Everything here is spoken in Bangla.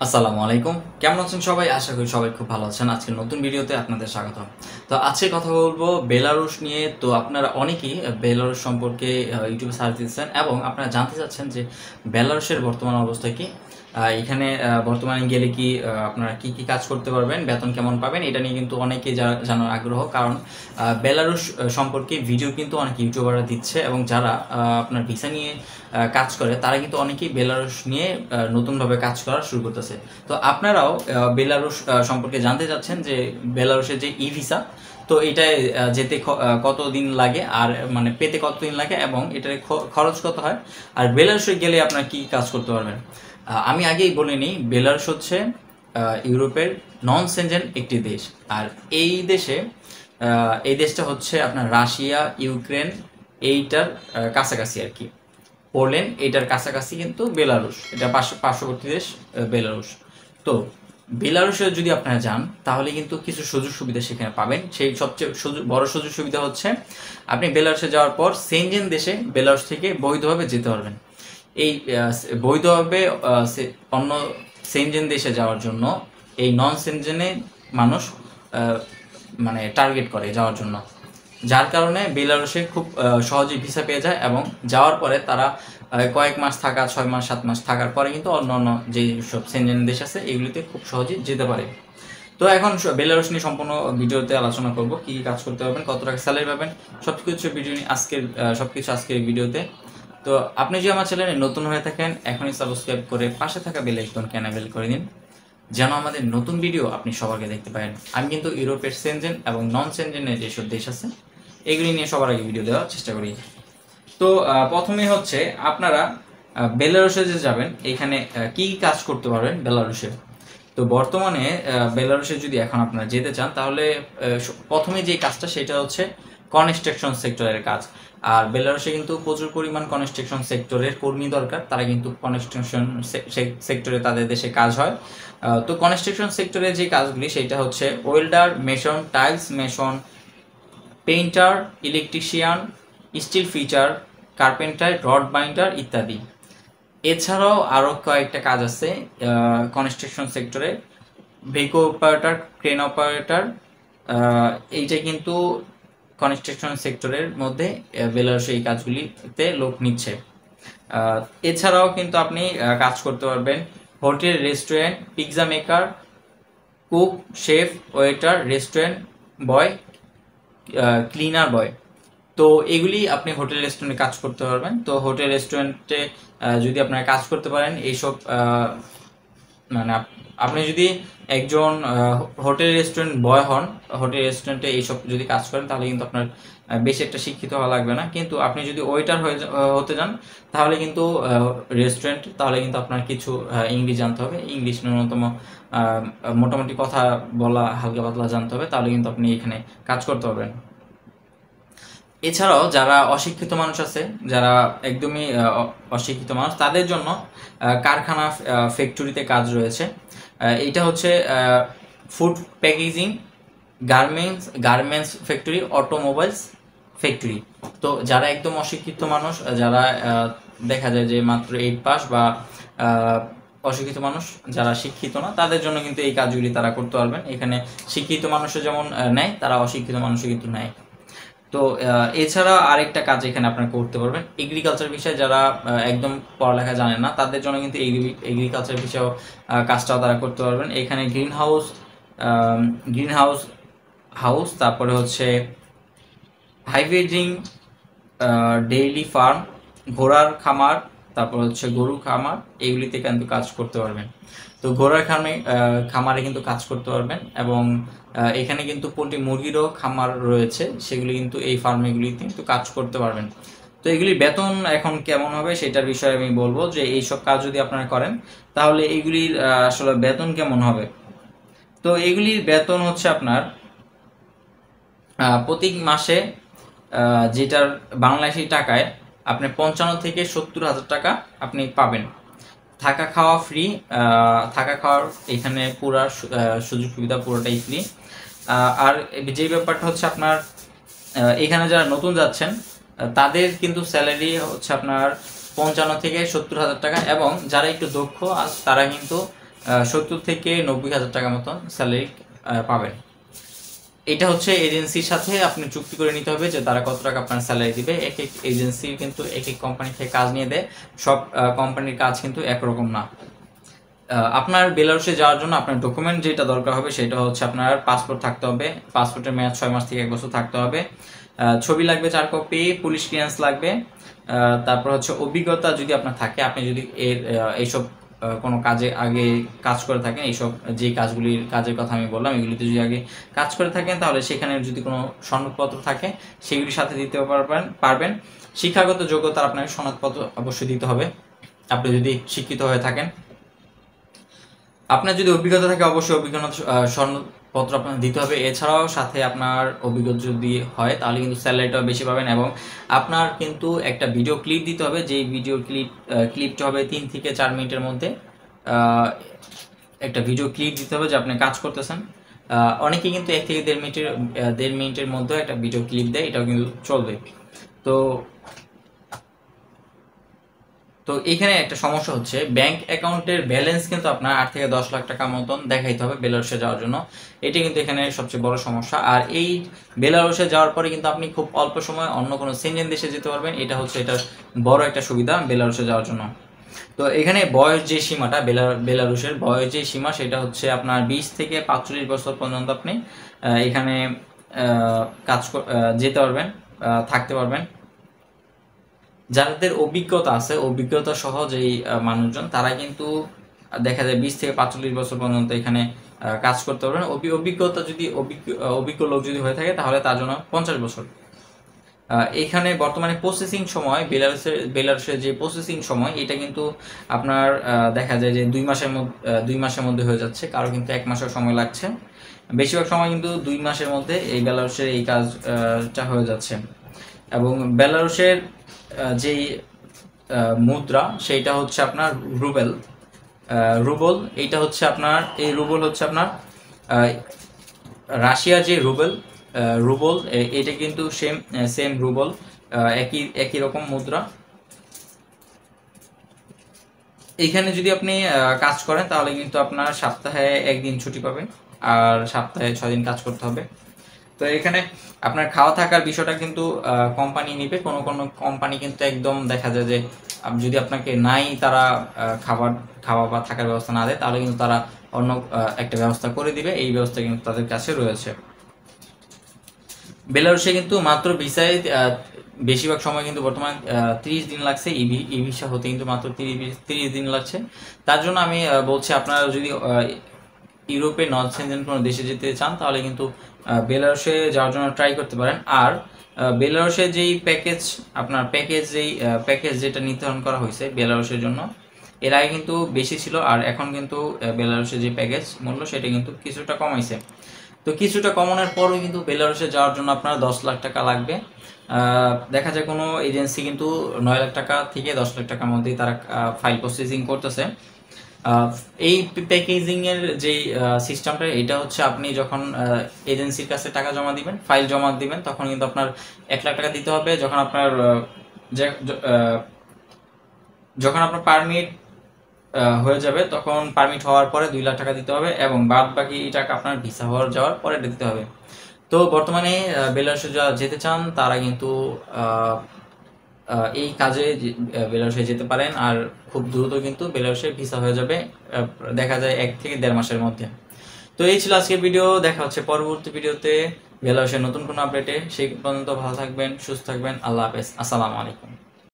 আসসালামু আলাইকুম। কেমন আছেন সবাই? আশা করি সবাই খুব ভালো আছেন। আজকের নতুন ভিডিওতে আপনাদের স্বাগতম। তো আজকে কথা বলবো বেলারুশ নিয়ে। তো আপনারা অনেকেই বেলারুশ সম্পর্কে ইউটিউবে সার্চ দিচ্ছেন এবং আপনারা জানতে চাচ্ছেন যে বেলারুশের বর্তমান অবস্থা কি? এখানে বর্তমানে গেলে কি আপনারা কি কাজ করতে পারবেন? বেতন কেমন পাবেন? এটা নিয়ে কিন্তু অনেকেই জানার আগ্রহ। কারণ বেলারুশ সম্পর্কে ভিডিও কিন্তু অনেক ইউটিউবাররা দিচ্ছে এবং যারা আপনার ভিসা নিয়ে কাজ করে তারা কিন্তু অনেকেই বেলারুশ নিয়ে নতুনভাবে কাজ করা শুরু করতেছে। তো আপনারাও বেলারুশ সম্পর্কে জানতে চাচ্ছেন যে বেলারুশের যে ই ভিসা, তো এটায় যেতে কতদিন লাগে আর মানে পেতে কতদিন লাগে এবং এটার খরচ কত হয়, আর বেলারুশে গেলে আপনারা কি কাজ করতে পারবেন। আমি আগেই বলে নিই, বেলারুশ হচ্ছে ইউরোপের নন সেনজেন একটি দেশ। আর এই দেশটা হচ্ছে আপনার রাশিয়া, ইউক্রেন এইটার কাছাকাছি আর কি। পোল্যান্ড এটার কাছাকাছি কিন্তু বেলারুশ, এটা পার্শ্ববর্তী দেশ বেলারুশ। তো বেলারুশে যদি আপনারা যান তাহলে কিন্তু কিছু সুযোগ সুবিধা সেখানে পাবেন। সেই সবচেয়ে বড় সুযোগ সুবিধা হচ্ছে আপনি বেলারুশে যাওয়ার পর সেনজেন দেশে বেলারুশ থেকে বৈধভাবে যেতে পারবেন। এই বৈধভাবে অন্য সেনজেন দেশে যাওয়ার জন্য এই নন সেনজেনে মানুষ মানে টার্গেট করে যাওয়ার জন্য, যার কারণে বেলারুশে খুব সহজেই ভিসা পেয়ে যায় এবং যাওয়ার পরে তারা কয়েক মাস থাকা, 6 মাস 7 মাস থাকার পরে কিন্তু অন্য অন্য যে সব সেনজেন দেশ আছে এগুলিতে খুব সহজেই যেতে পারে। তো এখন বেলারুশ নিয়ে সম্পূর্ণ ভিডিওতে আলোচনা করব, কি কি কাজ করতে পারবেন, কত টাকা স্যালারি পাবেন, সবকিছু ভিডিও নিয়ে আজকের ভিডিওতে। তো আপনি যদি আমার চ্যানেলে নতুন হয়ে থাকেন এখনই সাবস্ক্রাইব করে পাশে থাকা বেল আইকনকে এনেবল করে দিন, যেন আমাদের নতুন ভিডিও আপনি সবার আগে দেখতে পারেন। আমি কিন্তু ইউরোপের সেনজেন এবং নন সেনজেনের যেসব দেশ আছে এগুলি নিয়ে সবার আগে ভিডিও দেওয়ার চেষ্টা করি। তো প্রথমে হচ্ছে আপনারা বেলারুশে যে যাবেন এখানে কি কি কাজ করতে পারবেন বেলারুশে। তো বর্তমানে বেলারুশে যদি এখন আপনারা যেতে চান তাহলে প্রথমে যে কাজটা সেটা হচ্ছে কনস্ট্রাকশন সেক্টরের কাজ। আর বেলারুশে কিন্তু প্রচুর পরিমাণ কনস্ট্রাকশন সেক্টরের কর্মী দরকার, তারা কিন্তু কনস্ট্রাকশন সেক্টরে তাদের দেশে কাজ হয়। তো কনস্ট্রাকশন সেক্টরে যে কাজগুলি সেটা হচ্ছে welder, mason, tiles mason, painter, electrician, steel fitter, carpenter, rod binder ইত্যাদি। এছাড়াও আরও কয়েকটা কাজ আছে কনস্ট্রাকশন সেক্টরে, ভেহিকল অপারেটর, ক্রেন অপারেটর, এইটা কিন্তু কনস্ট্রাকশন সেক্টরের মধ্যে বেলারুশে এই কাজগুলিতে লোক নিচ্ছে। এছাড়াও কিন্তু আপনি কাজ করতে পারবেন hotel, restaurant, pizza maker, cook, chef, waiter, restaurant boy, cleaner boy. তো এগুলি আপনি হোটেল রেস্টুরেন্টে কাজ করতে পারবেন। তো হোটেল রেস্টুরেন্টে যদি আপনারা কাজ করতে পারেন এইসব মানে আপনি যদি একজন হোটেল রেস্টুরেন্ট বয় হন, হোটেল রেস্টুরেন্টে এইসব যদি কাজ করেন তাহলে কিন্তু আপনার বেশি একটা শিক্ষিত হওয়া লাগবে না। কিন্তু আপনি যদি ওয়েটার হতে যান তাহলে কিন্তু তাহলে কিন্তু আপনার কিছু ইংলিশ জানতে হবে, ইংলিশ ন্যূনতম মোটামুটি কথা বলা হালকা পাতলা জানতে হবে, তাহলে কিন্তু আপনি এখানে কাজ করতে পারবেন। এছাড়াও যারা অশিক্ষিত মানুষ আছে, যারা একদমই অশিক্ষিত মানুষ, তাদের জন্য কারখানা, ফ্যাক্টরিতে কাজ রয়েছে। এইটা হচ্ছে food packaging, garments factory, automobiles factory. তো যারা একদম অশিক্ষিত মানুষ, যারা দেখা যায় যে মাত্র 8 পাস বা অশিক্ষিত মানুষ, যারা শিক্ষিত না, তাদের জন্য কিন্তু এই কাজগুলি তারা করতে পারবেন। এখানে শিক্ষিত মানুষও যেমন নেয়, তারা অশিক্ষিত মানুষও কিন্তু নেয়। তো এছাড়া আরেকটা কাজ এখানে আপনারা করতে পারবেন এগ্রিকালচার বিষয়ে, যারা একদম পড়ালেখা জানেন না তাদের জন্য কিন্তু এগ্রিকালচার বিষয়েও কাজটাও তারা করতে পারবেন। এখানে গ্রিন হাউস, তারপরে হচ্ছে হাইব্রিডিং, ডেইলি ফার্ম, ঘোড়ার খামার, তারপর হচ্ছে গরু খামার, এইগুলিতে কিন্তু কাজ করতে পারবেন। তো ঘোড়ার খামারে কিন্তু কাজ করতে পারবেন এবং এখানে কিন্তু পোল্ট্রি মুরগিরও খামার রয়েছে, সেগুলি কিন্তু এই ফার্মগুলিতে কিন্তু কাজ করতে পারবেন। তো এগুলির বেতন এখন কেমন হবে সেটার বিষয়ে আমি বলবো, যে এইসব কাজ যদি আপনারা করেন তাহলে এইগুলির আসলে বেতন কেমন হবে। তো এগুলির বেতন হচ্ছে আপনার প্রতি মাসে যেটার বাংলাদেশি টাকায় আপনি 55 থেকে 70 হাজার টাকা আপনি পাবেন। থাকা খাওয়া ফ্রি, থাকা খাওয়ার এখানে পুরা সুযোগ সুবিধা পুরোটাই ফ্রি। আর যে ব্যাপারটা হচ্ছে আপনার এখানে যারা নতুন যাচ্ছেন তাদের কিন্তু স্যালারি হচ্ছে আপনার 55 থেকে 70 হাজার টাকা, এবং যারা একটু দক্ষ তারা কিন্তু 70 থেকে 90,000 টাকা মতন স্যালারি পাবেন। এটা হচ্ছে এজেন্সির সাথে আপনি চুক্তি করে নিতে হবে যে তারা কত টাকা আপনার স্যালারি দিবে। এক এক এজেন্সি কিন্তু এক এক কোম্পানি থেকে কাজ নিয়ে দেয়, সব কোম্পানির কাজ কিন্তু একরকম না। আপনার বেলারুসে যাওয়ার জন্য আপনার ডকুমেন্ট যেটা দরকার হবে সেটা হচ্ছে আপনার পাসপোর্ট থাকতে হবে, পাসপোর্টের মেয়াদ 6 মাস থেকে 1 বছর থাকতে হবে, ছবি লাগবে 4 কপি, পুলিশ ক্লিয়ারেন্স লাগবে, তারপর হচ্ছে অভিজ্ঞতা যদি আপনার থাকে, আপনি যদি এইসব কোনো কাজে আগে কাজ করে থাকেন, এইসব যে কাজের কথা আমি বললাম এগুলিতে যদি আগে কাজ করে থাকেন তাহলে সেখানে যদি কোনো সনদপত্র থাকে সেগুলির সাথে দিতে পারবেন। শিক্ষাগত যোগ্যতা আপনাকে সনদপত্র অবশ্যই দিতে হবে আপনি যদি শিক্ষিত হয়ে থাকেন। আপনার যদি অভিজ্ঞতা থাকে অবশ্যই অভিজ্ঞতা সনদপত্র আপনার দিতে হবে। এছাড়াও সাথে আপনার অভিজ্ঞতা যদি হয় তাহলে কিন্তু স্যালারিটাও বেশি পাবেন, এবং আপনার কিন্তু একটা ভিডিও ক্লিপ দিতে হবে, যেই ভিডিও ক্লিপটা হবে 3 থেকে 4 মিনিটের মধ্যে। একটা ভিডিও ক্লিপ দিতে হবে যে আপনি কাজ করতেছেন। অনেকে কিন্তু 1 থেকে 1.5 মিনিটের মধ্যে একটা ভিডিও ক্লিপ দেয়, এটাও কিন্তু চলবে। তো এখানে একটা সমস্যা হচ্ছে ব্যাংক অ্যাকাউন্টের ব্যালেন্স কিন্তু আপনার 8 থেকে 10 লাখ টাকা মতন দেখাইতে হবে বেলারুসে যাওয়ার জন্য। এটা কিন্তু এখানে সবচেয়ে বড় সমস্যা। আর এই বেলারুসে যাওয়ার পরে কিন্তু আপনি খুব অল্প সময় অন্য কোনো সেনজেন দেশে যেতে পারবেন, এটা হচ্ছে এটার বড় একটা সুবিধা বেলারুসে যাওয়ার জন্য। তো এখানে বয়স যে সীমাটা, বেলারুসের বয়স যে সীমা সেটা হচ্ছে আপনার 20 থেকে 45 বছর পর্যন্ত আপনি এখানে যেতে পারবেন, থাকতে পারবেন। যাদের অভিজ্ঞতা আছে, অভিজ্ঞতা সহ যেই মানুষজন তারা কিন্তু দেখা যায় 20 থেকে 45 বছর পর্যন্ত এখানে কাজ করতে পারবেন। অভিজ্ঞতা যদি অভিজ্ঞ লোক যদি হয়ে থাকে তাহলে তার জন্য 50 বছর। এখানে বর্তমানে প্রসেসিং সময়, বেলারুসের যে প্রসেসিং সময় এটা কিন্তু আপনার দেখা যায় যে 2 মাসের মধ্যে হয়ে যাচ্ছে, কারো কিন্তু 1 মাসের সময় লাগছে। বেশিরভাগ সময় কিন্তু 2 মাসের মধ্যে এই বেলারুসের এই কাজটা হয়ে যাচ্ছে। এবং বেলারুসের যেই মুদ্রা সেইটা হচ্ছে আপনার রুবল। এইটা হচ্ছে আপনার, এই রুবল হচ্ছে আপনার রাশিয়ার যে রুবল এটা কিন্তু সেম রুবল, একই রকম মুদ্রা। এখানে যদি আপনি কাজ করেন তাহলে কিন্তু আপনার সপ্তাহে 1 দিন ছুটি পাবেন আর সপ্তাহে 6 দিন কাজ করতে হবে। তো এখানে আপনার খাওয়া থাকার বিষয়টা কিন্তু কোম্পানি নিবে। কোনো কোম্পানি কিন্তু একদম দেখা যায় যে যদি আপনাকে নাই তারা খাওয়া বা থাকার ব্যবস্থা না দেয় তাহলে কিন্তু তারা অন্য একটা ব্যবস্থা করে দিবে, এই ব্যবস্থা কিন্তু তাদের কাছে রয়েছে। বেলারুসে কিন্তু মাত্র ভিসায় বেশিরভাগ সময় কিন্তু বর্তমানে 30 দিন লাগছে, ই ভিসা হতে কিন্তু মাত্র 30 দিন লাগছে। তার জন্য আমি বলছি আপনারা যদি ইউরোপে নন সেনজেন কোনো দেশে যেতে চান তাহলে কিন্তু বেলারুসে যাওয়ার জন্য ট্রাই করতে পারেন। আর বেলারুসে যেই প্যাকেজ যেটা নির্ধারণ করা হয়েছে বেলারুসের জন্য, এর আগে কিন্তু বেশি ছিল আর এখন কিন্তু বেলারুসের যে প্যাকেজ মূল্য সেটা কিন্তু কিছুটা কমাইছে। তো কিছুটা কমানোর পরও কিন্তু বেলারুসে যাওয়ার জন্য আপনার 10 লাখ টাকা লাগবে। দেখা যায় কোনো এজেন্সি কিন্তু 9 লাখ টাকা থেকে 10 লাখ টাকার মধ্যেই তারা ফাইল প্রসেসিং করতেছে। এই প্যাকেজিং এর যে সিস্টেমটা এটা হচ্ছে আপনি যখন এজেন্সির কাছে টাকা জমা দিবেন, ফাইল জমা দিবেন, তখন কিন্তু আপনার 1 লাখ টাকা দিতে হবে। যখন আপনার পারমিট হয়ে যাবে তখন পারমিট হওয়ার পরে 2 লাখ টাকা দিতে হবে, এবং বাদ বাকি টাকা আপনার ভিসা যাওয়ার পরে দিতে হবে। তো বর্তমানে বেলারুসে যারা যেতে চান তারা কিন্তু এই কাজে বেলারুসে যেতে পারেন, আর খুব দ্রুত কিন্তু বেলারুসে ভিসা হয়ে যাবে, দেখা যায় 1 থেকে 1.5 মাসের মধ্যে। তো এই ছিল আজকের ভিডিও, দেখা হচ্ছে পরবর্তী ভিডিওতে বেলারুসের নতুন কোনো আপডেটে। সেই পর্যন্ত ভালো থাকবেন, সুস্থ থাকবেন, আল্লাহ হাফেজ, আসসালামু আলাইকুম।